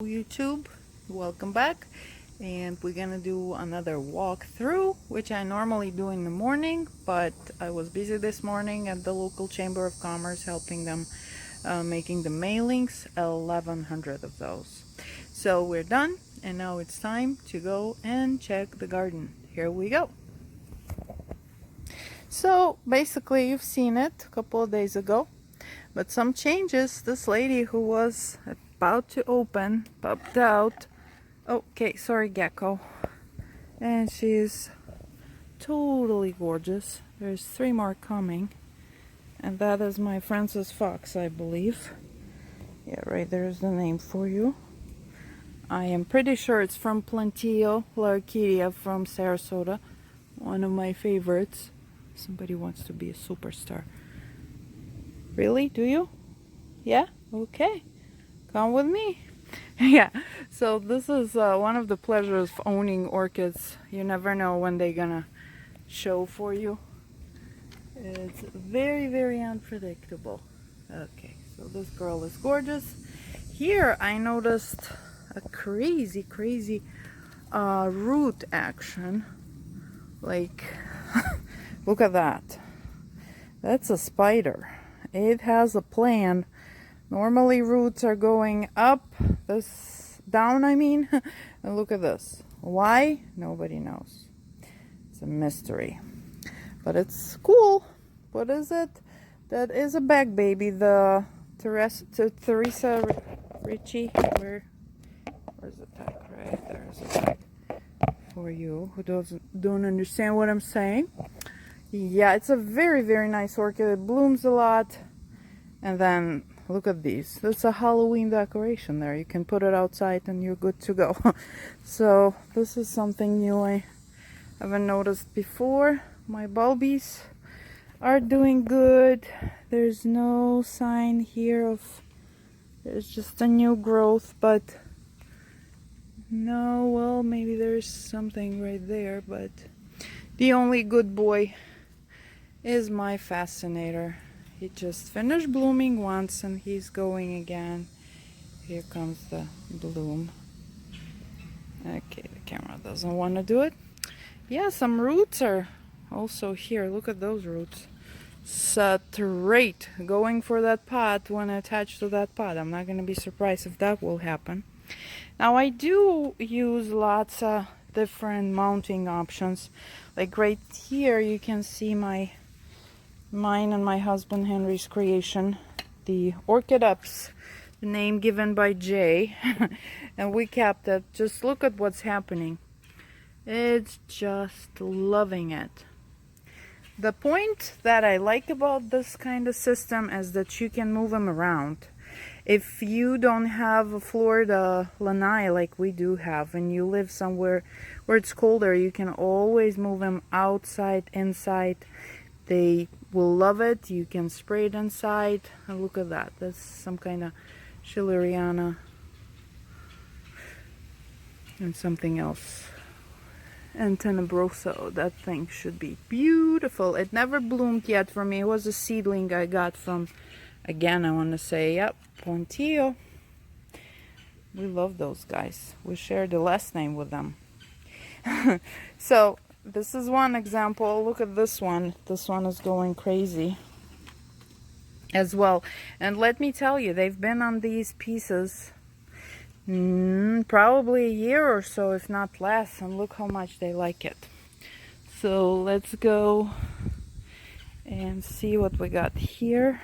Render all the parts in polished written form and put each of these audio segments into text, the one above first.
YouTube, welcome back, and we're gonna do another walkthrough, which I normally do in the morning, but I was busy this morning at the local Chamber of Commerce helping them making the mailings, 1100 of those. So we're done, and now it's time to go and check the garden. Here we go. So basically you've seen it a couple of days ago, but some changes. This lady who was about to open popped out. Okay, sorry gecko. And she's totally gorgeous. There's 3 more coming. And that is my Francis Fox, I believe. Yeah, right there's the name for you. I am pretty sure it's from Plantillo, Orchid from Sarasota. One of my favorites. Somebody wants to be a superstar. Really? Do you? Yeah? Okay. Come with me. Yeah, so this is one of the pleasures of owning orchids. You never know when they're gonna show for you. It's very, very unpredictable. Okay, so this girl is gorgeous. Here I noticed a crazy root action. Like, look at that. That's a spider. It has a plan. Normally roots are going up, down I mean, and look at this. Why? Nobody knows. It's a mystery. But it's cool. What is it? That is a bag baby, the Teresa Ricci. Where's the tag? Right there's a tag for you who don't understand what I'm saying. Yeah, it's a very, very nice orchid. It blooms a lot. And then look at these. That's a Halloween decoration there. You can put it outside and you're good to go. So this is something new I haven't noticed before. My bulbies are doing good. There's no sign here of there's just a new growth, but no, well, maybe there's something right there, but the only good boy is my fascinator. He just finished blooming once and he's going again. Here comes the bloom. Okay, the camera doesn't want to do it. Yeah, some roots are also here. Look at those roots. Straight going for that pot when attached to that pot. I'm not going to be surprised if that will happen. Now I do use lots of different mounting options. Like right here you can see mine and my husband Henry's creation, the Orchid Ups, the name given by Jay, and we kept it. Just look at what's happening. It's just loving it. The point that I like about this kind of system is that you can move them around. If you don't have a Florida lanai like we do have, and you live somewhere where it's colder, you can always move them outside, inside. They will love it. You can spray it inside. And look at that. That's some kind of Schilleriana and something else. And Tenebroso. That thing should be beautiful. It never bloomed yet for me. It was a seedling I got from, again, I want to say, yep, Pontillo. We love those guys. We share the last name with them. So this is one example. Look at this one. This one is going crazy as well. And let me tell you, they've been on these pieces probably a year or so, if not less. And look how much they like it. So let's go and see what we got here.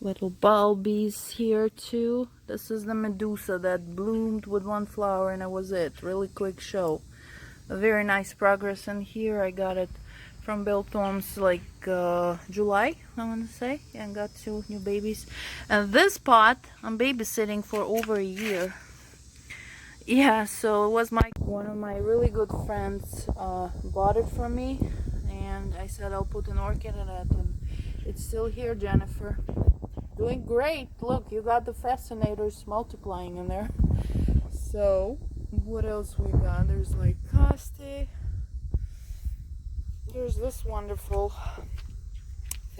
Little bulbies here too. This is the Medusa that bloomed with one flower and that was it. Really quick show. A very nice progress. And here I got it from Bill Tom's like July, I want to say. And got 2 new babies. And this pot I'm babysitting for over a year. Yeah, so it was one of my really good friends bought it for me. And I said I'll put an orchid in it. And it's still here, Jennifer. Doing great. Look, you got the fascinators multiplying in there. So, what else we got? There's like Coste. There's this wonderful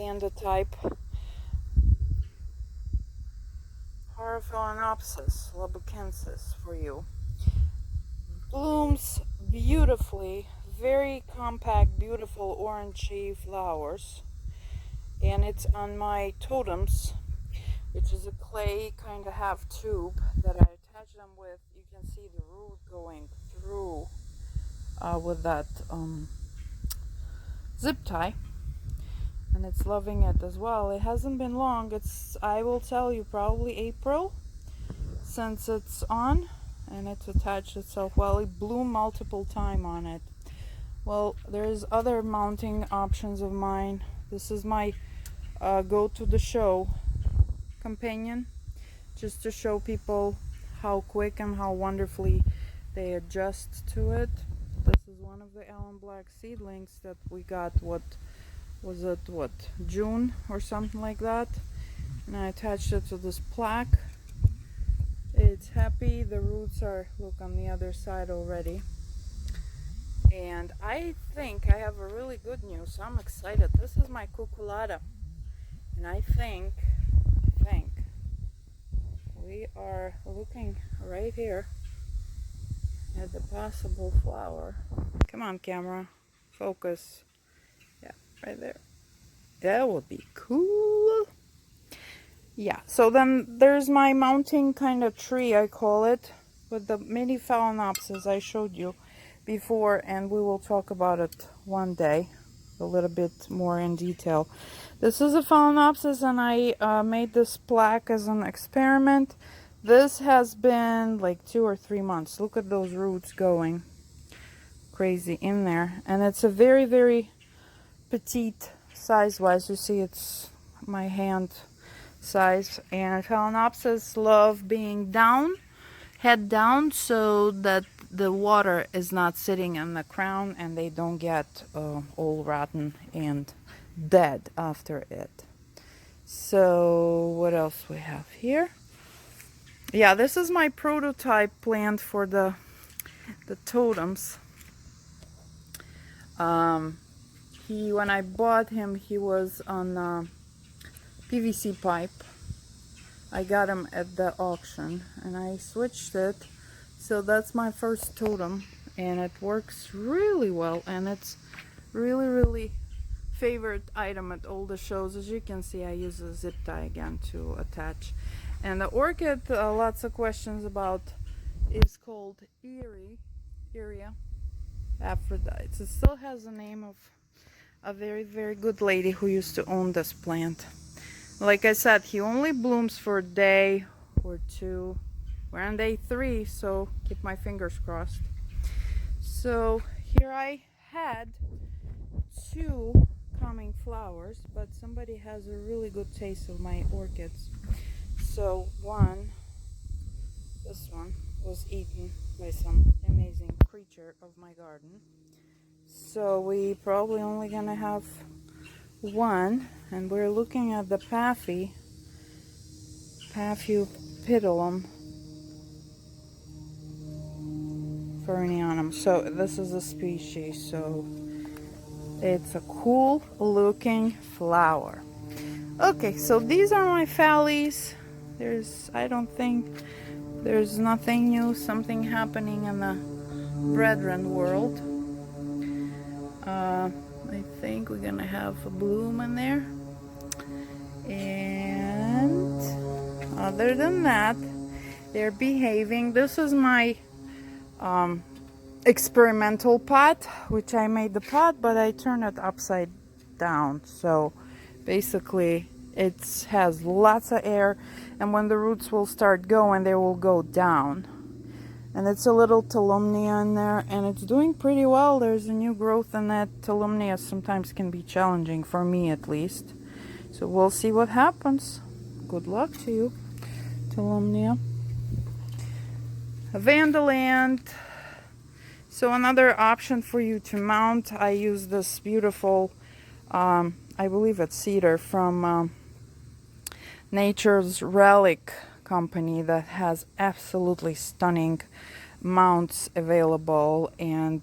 Vanda type Paraphalaenopsis labucensis for you. Blooms beautifully, very compact, beautiful orangey flowers. And it's on my totems, which is a clay kind of half tube that I attach them with. You can see the root going through with that zip tie, and it's loving it as well. It hasn't been long. It's, I will tell you, probably April since it's on, and it's attached itself well. It bloomed multiple times on it. Well, there's other mounting options of mine. This is my go to the show companion, just to show people how quick and how wonderfully they adjust to it. This is one of the Allen Black seedlings that we got, what was it, June or something like that, and I attached it to this plaque. It's happy. The roots are, look, on the other side already, and I think I have a really good news. I'm excited. This is my cuculata, and I think we are looking right here at the possible flower. Come on, camera, focus. Yeah, right there. That would be cool. Yeah, so then there's my mounting kind of tree, I call it, with the mini phalaenopsis I showed you before, and we will talk about it one day a little bit more in detail. This is a phalaenopsis, and I made this plaque as an experiment. This has been like 2 or 3 months. Look at those roots going crazy in there, and it's a very, very petite size-wise. You see, it's my hand size, and phalaenopsis love being down, head down, so that the water is not sitting in the crown and they don't get all rotten and dead after it. So what else we have here? Yeah, this is my prototype plant for the totems. When I bought him, he was on PVC pipe. I got him at the auction, and I switched it. So that's my first totem, and it works really well, and it's really, really favorite item at all the shows. As you can see, I use a zip tie again to attach. And the orchid, lots of questions about, is called Iria Aphrodite. It still has the name of a very, very good lady who used to own this plant. Like I said, he only blooms for a day or two. We're on day 3, so keep my fingers crossed. So here I had 2 coming flowers, but somebody has a really good taste of my orchids. So this one was eaten by some amazing creature of my garden. So we probably only gonna have 1, and we're looking at the Paphiopedilum Fernianum. So this is a species, so it's a cool looking flower. Okay, so these are my phallies. I don't think there's nothing new, something happening in the brethren world. I think we're gonna have a bloom in there, and other than that, they're behaving. This is my experimental pot, which I made the pot, but I turned it upside down. So basically it has lots of air, and when the roots will start going, they will go down. And it's a little Tolumnia in there, and it's doing pretty well. There's a new growth in that. Tolumnia sometimes can be challenging, for me at least. So we'll see what happens. Good luck to you, Tolumnia. Vandaland. So another option for you to mount, I use this beautiful, I believe it's cedar from Nature's Relic company that has absolutely stunning mounts available, and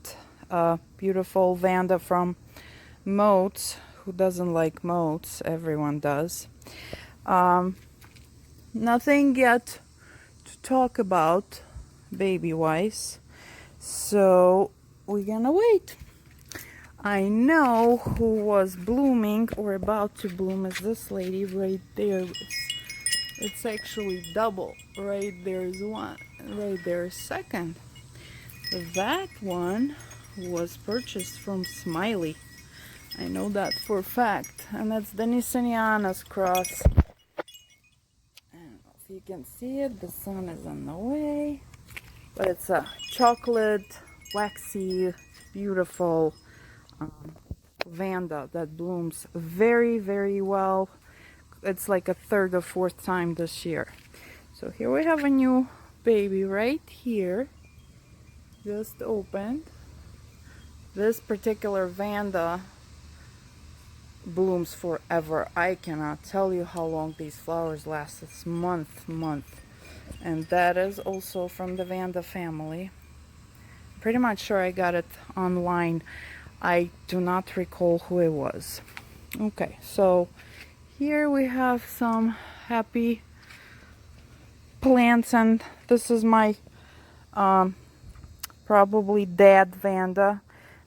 beautiful Vanda from Moats, who doesn't like moats? Everyone does. Nothing yet to talk about baby-wise, so we're gonna wait. I know who was blooming or about to bloom is this lady right there. It's actually double. Right there's one. Right there's second. That one was purchased from Smiley. I know that for a fact. And that's Denisoniana's cross. I don't know if you can see it. The sun is on the way. But it's a chocolate, waxy, beautiful Vanda that blooms very, very well. It's like a third or fourth time this year. So here we have a new baby right here. Just opened. This particular Vanda blooms forever. I cannot tell you how long these flowers last. It's month. And that is also from the Vanda family. Pretty much sure I got it online. I do not recall who it was. Okay, so here we have some happy plants, and this is my probably dead Vanda.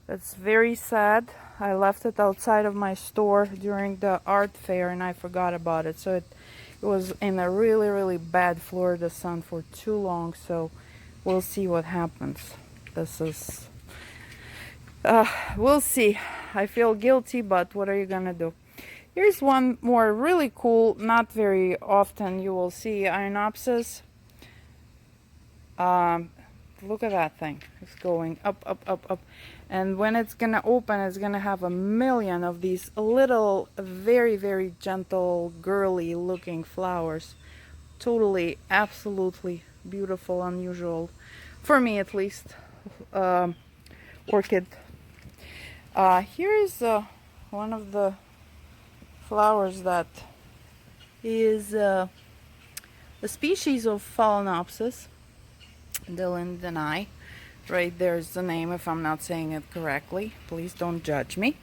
That's very sad. I left it outside of my store during the art fair and I forgot about it. So it was in a really, really bad Florida sun for too long. So we'll see what happens. This is... we'll see. I feel guilty, but what are you gonna do? Here's one more really cool, not very often you will see Ionopsis. Look at that thing. It's going up. And when it's gonna open, it's gonna have a million of these little, very, very gentle, girly looking flowers. Totally, absolutely beautiful, unusual. For me at least. Orchid. Here is one of the flowers that is a species of Phalaenopsis, the Lindeni. Right there's the name if I'm not saying it correctly. Please don't judge me.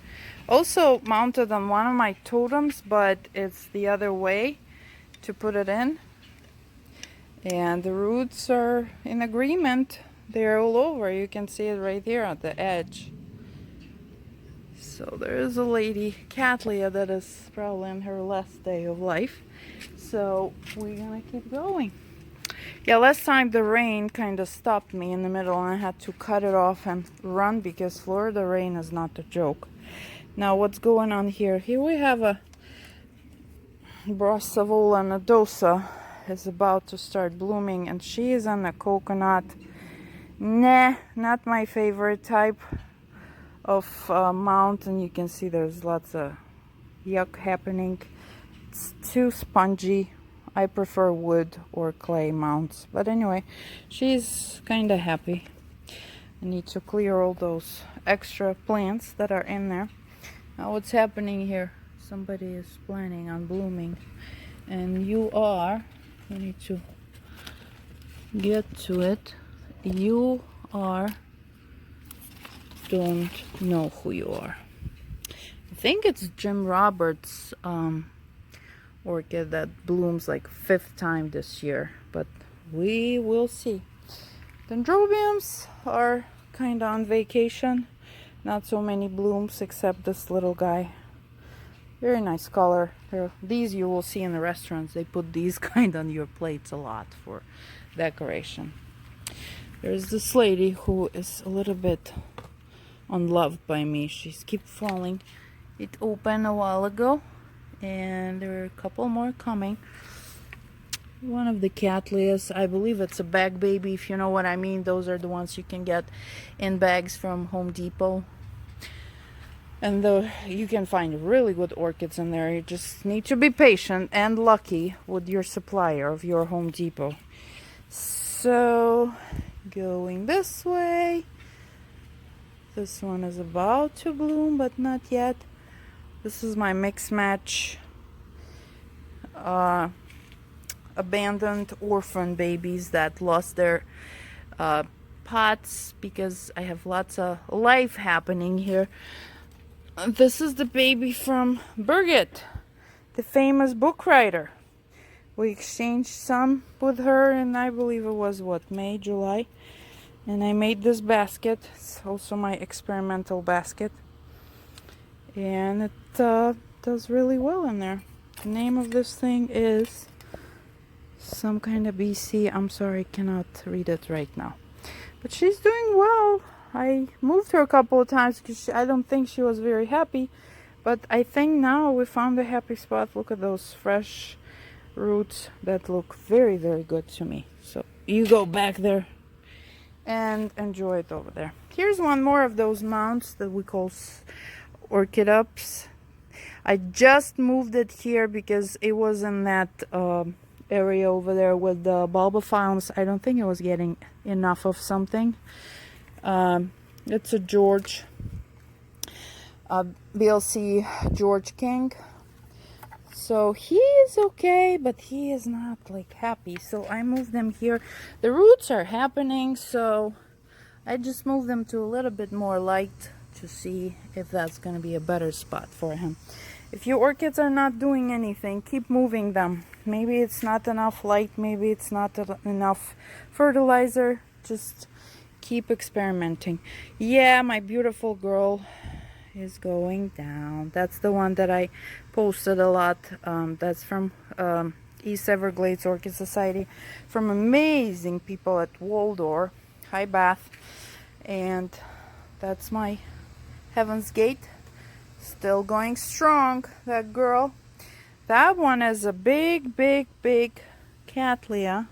Also mounted on one of my totems, but it's the other way to put it in. And the roots are in agreement. They're all over. You can see it right here at the edge. So there is a lady, Cattleya, that is probably in her last day of life. So we're gonna keep going. Yeah, last time the rain kind of stopped me in the middle and I had to cut it off and run because Florida rain is not a joke. Now what's going on here? Here we have a Brassavola nodosa is about to start blooming and she is on a coconut. Nah, not my favorite type of mount, and you can see there's lots of yuck happening. It's too spongy. I prefer wood or clay mounts, but anyway, she's kind of happy. I need to clear all those extra plants that are in there. Now what's happening here? Somebody is planning on blooming, and you are, I need to get to it, you are, don't know who you are. I think it's Jim Roberts' orchid that blooms like 5th time this year, but we will see. Dendrobiums are kind of on vacation. Not so many blooms except this little guy. Very nice color. These you will see in the restaurants. They put these kind on your plates a lot for decoration. There's this lady who is a little bit unloved by me. She's keep falling. It opened a while ago and there are a couple more coming. One of the Cattleyas, I believe it's a bag baby, if you know what I mean. Those are the ones you can get in bags from Home Depot. And you can find really good orchids in there. You just need to be patient and lucky with your supplier of your Home Depot. So, going this way. This one is about to bloom, but not yet. This is my mix match abandoned orphan babies that lost their pots because I have lots of life happening here. this is the baby from Birgit, the famous book writer. We exchanged some with her, and I believe it was what, May, July. And I made this basket. It's also my experimental basket. And it does really well in there. The name of this thing is some kind of BC. I'm sorry, I cannot read it right now. But she's doing well. I moved her a couple of times because I don't think she was very happy. But I think now we found a happy spot. Look at those fresh roots that look very, very good to me. So you go back there and enjoy it over there. Here's one more of those mounts that we call orchid ups. I just moved it here because it was in that area over there with the bulbophiles. I don't think it was getting enough of something. It's a BLC George King. So he is okay, but he is not like happy. So I moved them here. The roots are happening, so I just moved them to a little bit more light to see if that's going to be a better spot for him. If your orchids are not doing anything, keep moving them. Maybe it's not enough light, maybe it's not enough fertilizer. Just keep experimenting. Yeah, my beautiful girl is going down. That's the one that I posted a lot. That's from East Everglades Orchid Society, from amazing people at Waldorf, High Bath. And that's my Heaven's Gate, still going strong, that girl. That one is a big Cattleya,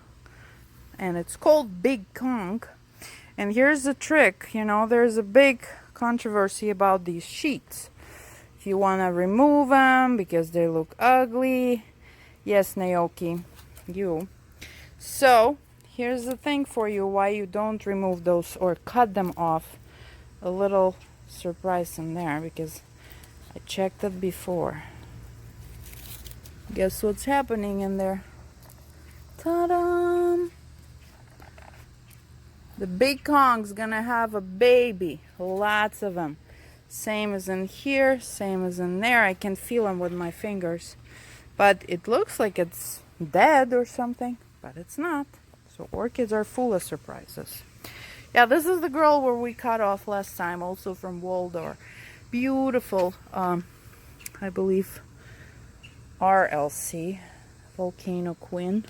and it's called Big Kong. And here's the trick, you know, there's a big controversy about these sheets. If you want to remove them because they look ugly, yes, Naoki, you. So here's the thing for you, why you don't remove those or cut them off. A little surprise in there because I checked it before. Guess what's happening in there? Ta-da! The Big Kong's gonna have a baby, lots of them. Same as in here, same as in there. I can feel them with my fingers. But it looks like it's dead or something, but it's not. So orchids are full of surprises. Yeah, this is the girl where we cut off last time, also from Waldorf. Beautiful, I believe, RLC, Volcano Queen,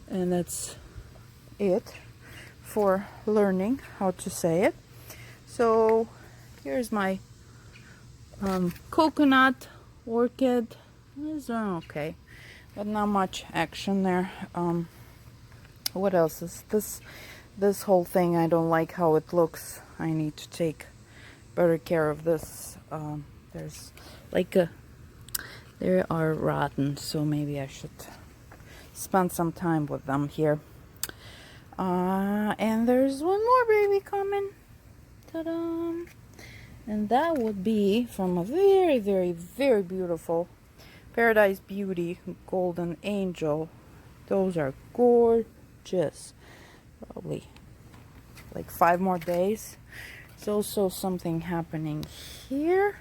and that's it for learning how to say it. So here's my coconut orchid. These are okay, but not much action there. What else is this? This whole thing, I don't like how it looks. I need to take better care of this. There's like they are rotten, so maybe I should spend some time with them here. And there's one more baby coming. Ta-da! And that would be from a very beautiful Paradise Beauty Golden Angel. Those are gorgeous. Probably like 5 more days. There's also something happening here,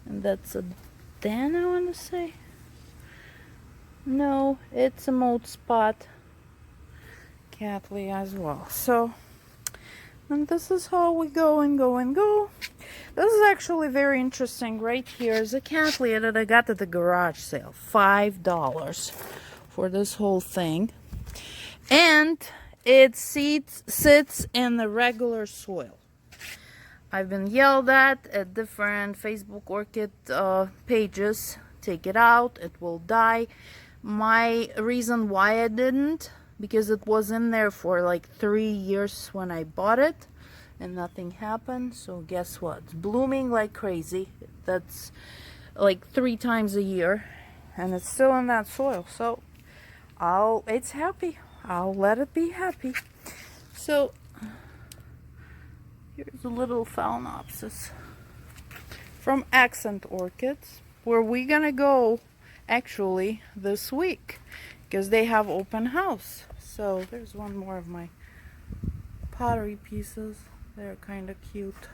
and that's a den, I want to say. No, it's a mold spot Cattleya as well. So, and this is how we go and go and go. This is actually very interesting. Right here is a Cattleya that I got at the garage sale. $5 for this whole thing. And it sits in the regular soil. I've been yelled at different Facebook orchid pages. Take it out, it will die. My reason why I didn't, because it was in there for like 3 years when I bought it and nothing happened. So guess what? It's blooming like crazy. That's like 3 times a year, and it's still in that soil. So it's happy. I'll let it be happy. So here's a little Phalaenopsis from Accent Orchids, where we're gonna go actually this week because they have open house. So there's one more of my pottery pieces. They're kind of cute.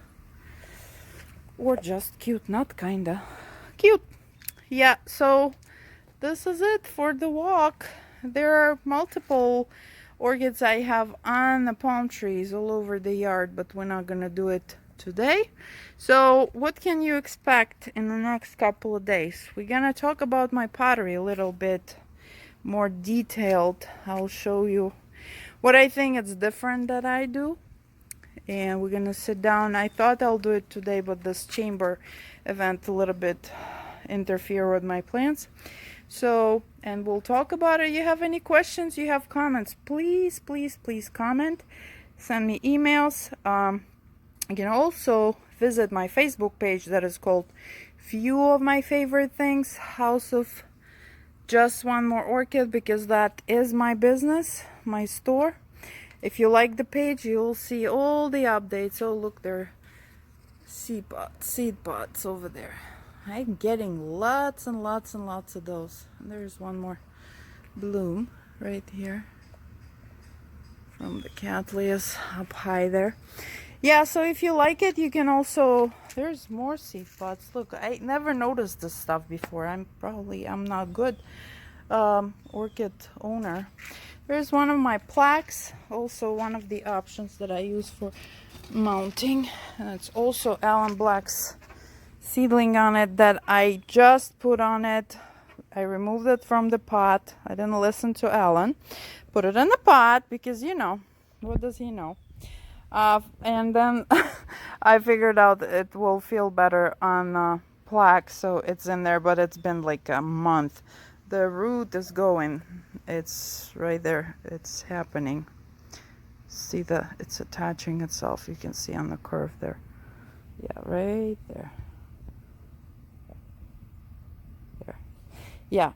or just cute, not kinda cute. Yeah, so this is it for the walk. There are multiple orchids I have on the palm trees all over the yard, but we're not gonna do it today. So what can you expect in the next couple of days? We're gonna talk about my pottery a little bit more detailed. I'll show you what I think it's different that I do, and we're gonna sit down. I thought I'll do it today, but this chamber event a little bit interfere with my plans. So, and we'll talk about it. You have any questions, you have comments, please comment, send me emails. You can also visit my Facebook page that is called Few of My Favorite Things, House of Just One More Orchid, because that is my business, my store. If you like the page, you'll see all the updates. Oh, look, there are seed pods over there. I'm getting lots and lots and lots of those. There's one more bloom right here from the cattleyas up high there. Yeah, so if you like it, you can also, there's more seed pods. Look, I never noticed this stuff before. I'm not good orchid owner. There's one of my plaques, also one of the options that I use for mounting, and it's also Alan Black's seedling on it that I just put on it. I removed it from the pot. I didn't listen to Alan. Put it in the pot because, you know, what does he know? And then I figured out it will feel better on plaque, so it's in there, but it's been like a month. The root is going. It's right there. It's happening. See it's attaching itself. You can see on the curve there. Yeah, right there. There. Yeah.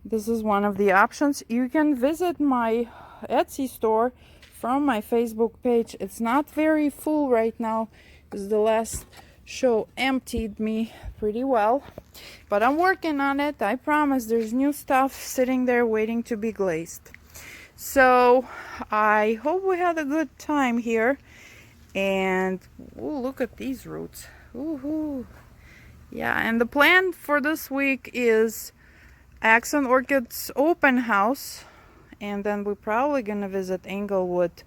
This is one of the options. You can visit my Etsy store from my Facebook page. It's not very full right now because the last show emptied me pretty well, but I'm working on it. I promise there's new stuff sitting there waiting to be glazed. So I hope we had a good time here. And ooh, look at these roots. Woohoo! Yeah, and the plan for this week is Accent Orchids open house, and then we're probably gonna visit Englewood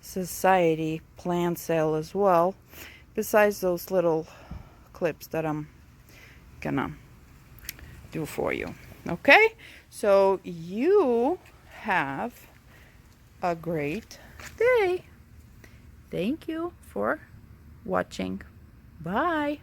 Society plant sale as well, besides those little clips that I'm gonna do for you. Okay, so you have a great day. Thank you for watching. Bye.